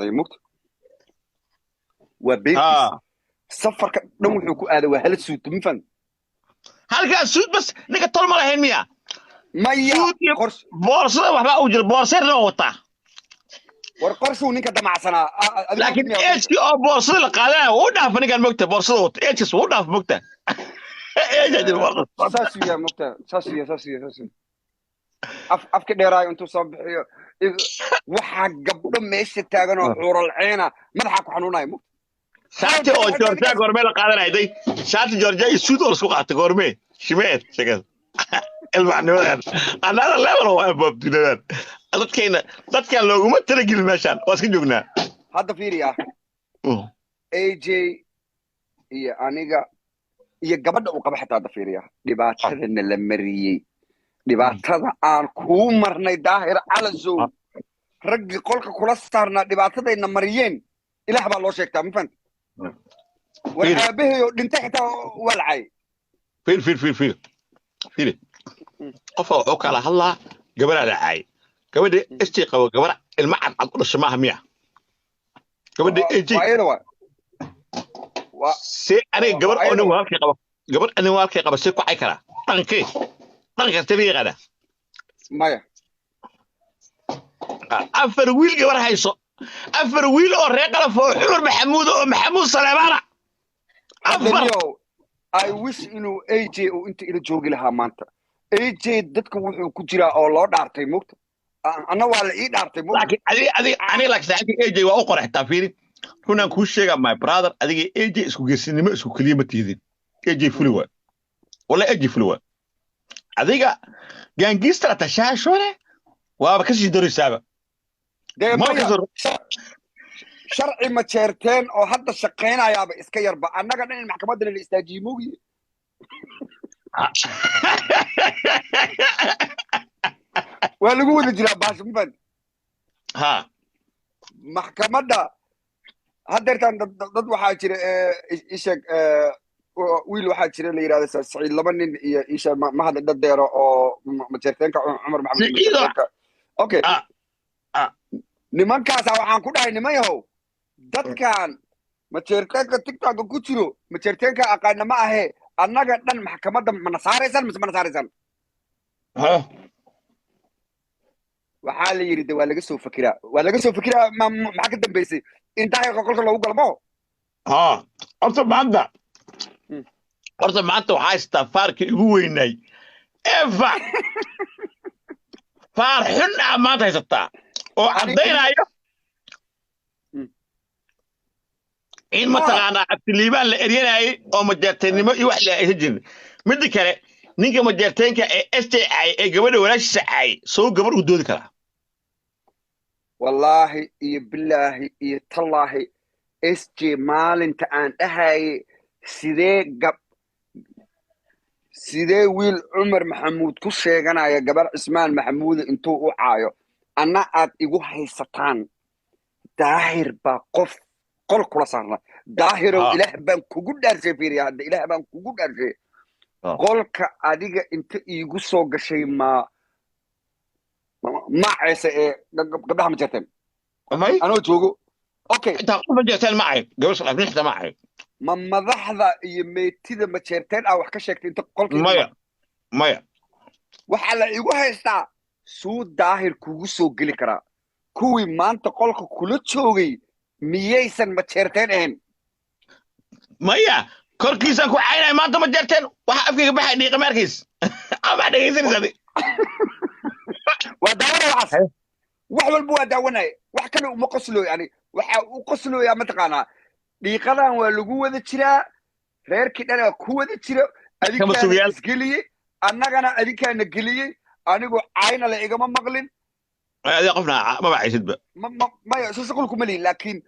مقت وبيتس سفر كدن وحو ku aaday waa hal suud mifan halka suud bas ninka tol ma lahayn miya maya qors boorsada waxba u jir boorseer loo wataa war qorshu ninka damacsanaa laakiin eeski oo boorsada la qaadanaya uu dhaaf ninkan mogta boorsada wata eeskis uu dhaaf mogta eejadil warqad saasiya mogta saasiya afka dheeraay intuu soo bixiyo waxa gabdho meesha taagan oo xural ceena madaxa ku xanuunay mogta saati oo Georgia goormee la qaadanayday saati Georgia isuud oo isku qaatay goormee shimeed shaqad ilmaanimadan anada level waa babdiladan dadkan looguma talagelin meeshan waa iska joognaa hadda fiiriya AJ iyo aniga iyo gabadha uu qaba xitaa hadda fiiriya dhibaatadana la mariyay dhibaatada aan ku marnay daahir calasow raggi qolka kula saarna dhibaatadayna mariyeen ilaah baa loo sheegtaa ma fahant waxaabahayo dhintay xitaa walcay fiir qof oo kala hadlaa gabadha dhacay gabadha istii qabo gabadha ilma cad u dhashay maaha miya gabadha AJ si aniga gabadh oo nin walaalkay qabo gabadh aniga walaalkay qabo si ku cay kara dhanka tabiiqada maya afar wiil gabar hayso afar wiil oo reer qalaf oo Cumar Maxamuud oo Maxamuud Saleemaana afar I wish inuu AJ oo inta ila joogi lahaa maanta AJ dadka wuxuu ku jiraa oo loo dhaartay mugta ana waa la ii dhaartay mugta laakiin ani laakiin AJ waa u qorxtaa fiiri runaan ku sheega my brother adiga AJ isku geesinimo isku kaliya ma tiidin AJ fuli waa wala AJ fuli waa adiga gaangistra tashaashore waa ka sii dorisaaba sharci ma jeerteen oo hadda shaqeynayaaba iska yarba annaga dhan in maxkamadda la istaajiyo moogiye waa lagu wada jiraa baasha mafan ha maxkamadda haddeertaan dad waxaa jira isheeg wiil waxaa jira la yidhahda saciid laba nin iyo isha mahad dadeero oo majeerteenka cumar maxamed okay nimankaasa waxaan ku dhahay niman yahow dadkan majeerteenka tiktoka ku jiro majeerteenka aqaana ma ahe annaga dhan maxkamadda mana saaraysan mise mana saaraysan waxaa la yidhi de waa laga soo fakiraa maxaa ka dambeysay in daqiiqa kolka loogu galmo horta maanta waxaa haystaa faarka igu weynay eva faar xun ah maanta haysataa oo caddaynayo in mataqaanaa cabdiliibaan la eryanayay oo majeerteennimo iyo wax la aysan jirin midda kale ninka majeerteenka ee STI ee gabadha walaashiisa caay soo gabar u doodi karaa wallaahi iyo bilaahi iyo tallaahi SJ maalinta aan dhahaye sidee wiil cumar maxamuud ku sheeganaya gabar cismaan maxamuud intuu u caayo anna aad igu haysataan daahir baa qol kula saarna daahirow ilaah baan kugu dhaarshay fiiriya hadda ilaah baan kugu dhaarshay qolka adiga inta iigu soo gashay maacaysa ee gabdhaha ma jirteen anoo joogo okay inta ma jirteen macay gabadha afnixta macay ma madaxda iyo meetida ma jeerteen wax ka sheegtay inta qolkii maya waxa la igu haystaa suu daahir kugu soo geli karaa kuwii maanta qolka kula joogay miyaysan ma jeerteen ahayn maya korkiisaan ku caynay maanta ma jeerteen waxa afkayga baxay dhiiqa markiis ama dhegeysanaysaa waa daawanaya waxaas wax walba waa daawanaya wax kale uma qoslooy yani waxa u qoslooyaa mataqaanaa dhiiqadan waa lagu wada jiraa reerkii dhanaa ku wada jira adinkaana isgeliyey annagana adinkaana geliyey anigu cayna la igama maqlin adiga qofna ma bacaysidba maya soo shaqulku ma lihin laakiin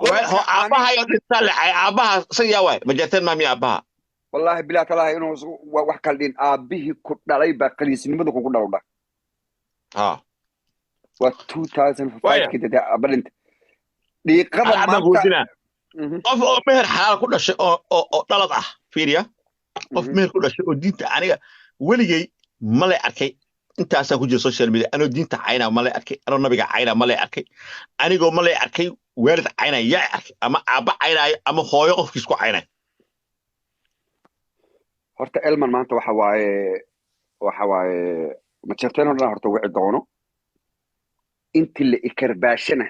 aabaha iyo dhintaa lacay aabaha isagaa waay ma jeerteen maa miya aabaha wallaahi bilaa talaahi inuu wax kala dhihin aabihii ku dhalay baa qaliisnimada kugu dhalowdha waa 2005 kadada abalinta dhiiqada maanta qof oo meher xalaal ku dhashay oo dhalad ah fiiriya qof meher ku dhashay oo diinta aniga weligay ma lay arkay intaasaan ku jira social media anoo diinta cayna ma lay arkay anoo nabiga cayna ma lay arkay anigoo ma lay arkay waalid caynaya yaa arkay ama aabba caynaayo ama hooyo qofkiis ku caynay horta elman maanta waxa waaye majeerteen oo dhan horta wici doono inti la ikarbaashana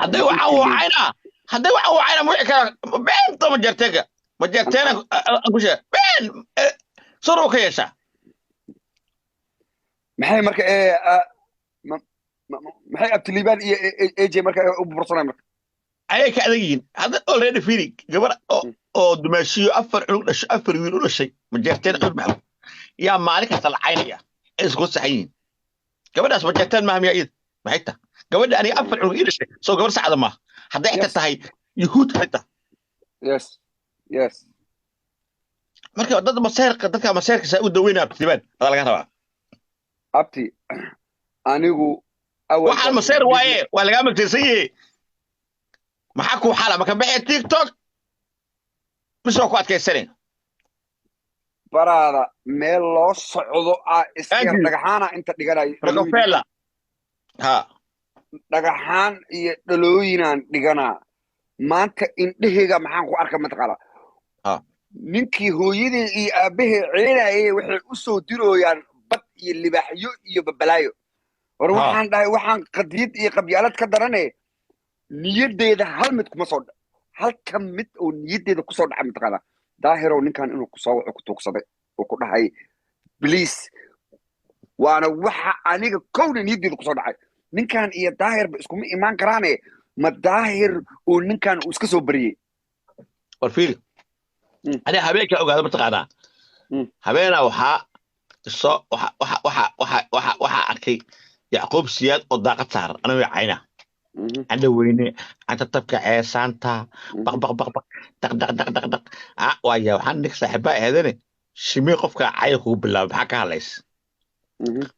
hadday waxa uu caynaa ma wici kara beenta majeerteena aan ku sheeg been sor uu ka yeeshaa maxay marka maxay abtiliibaan iyo AJ marka u bursanay marka ayay ka adag yihiin hadda already fiiri gabar oo dumaashiyo 4 cunug dhashay 4 wiil u dhashay majeerteen cunug maxay yaa maalin kasta la caynaya isku saxiin gabadhaas majeerteen ma hamiya id maxay ta gabadha ani 4 cunug ii dhashay soo gabar saacada ma hadday inta tahay yuhuud xita yes marka dadka maseerka u daweynaa abtiliibaan hada laga rabaa abti anigu waxaan maseer waaye waa laga magtiisay maxaa ku xala marka bixi TikTok bisoo ku adkaysanay baraada meel loo socdo iska dhagaxaana inta dhiganayo Rockefeller ha dhagaxaan iyo dhalooyinaan dhiganaa maanta indhahayga maxaan ku arka mataqaala ninkii hooyadii iyo aabahee celinayay waxay u soo dirooyaan bad iyo libaaxyo iyo babalaayo war waxaan dhahay waxaan qadiyad iyo qabyaalad ka darane niyaddeeda hal mid kuma soo halka mid oo niyaddeeda ku soo dhaca mataqaana daahirow ninkan inuu ku soo waco ku tuugsaday oo ku dhahay please waana waxa aniga kowna niyaddeeda ku soo dhacay ninkan iyo daahirba iskuma imaan karaane ma daahir oo ninkan uu iska soo bariyey war fiiri أنا هبيك أقعد بتقعنا هبينا وحا أكي يعقوب سياد قداقة صار أنا وعينا عنده ويني أنت تبكي عيسانتا بق دق دق دق دق دق ويا وحنك صاحباء هذين شمي قفك عايقو بالله بحكى هاليس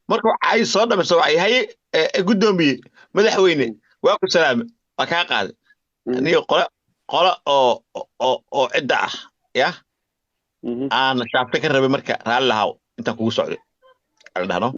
مركو عاي صودا مسوي هاي قدام بي مدحويني واكو سلام وكان قال أني قال أو عدة يا أنا شايف فكرة بمركز هلا هاو أنت كوسعودي على ده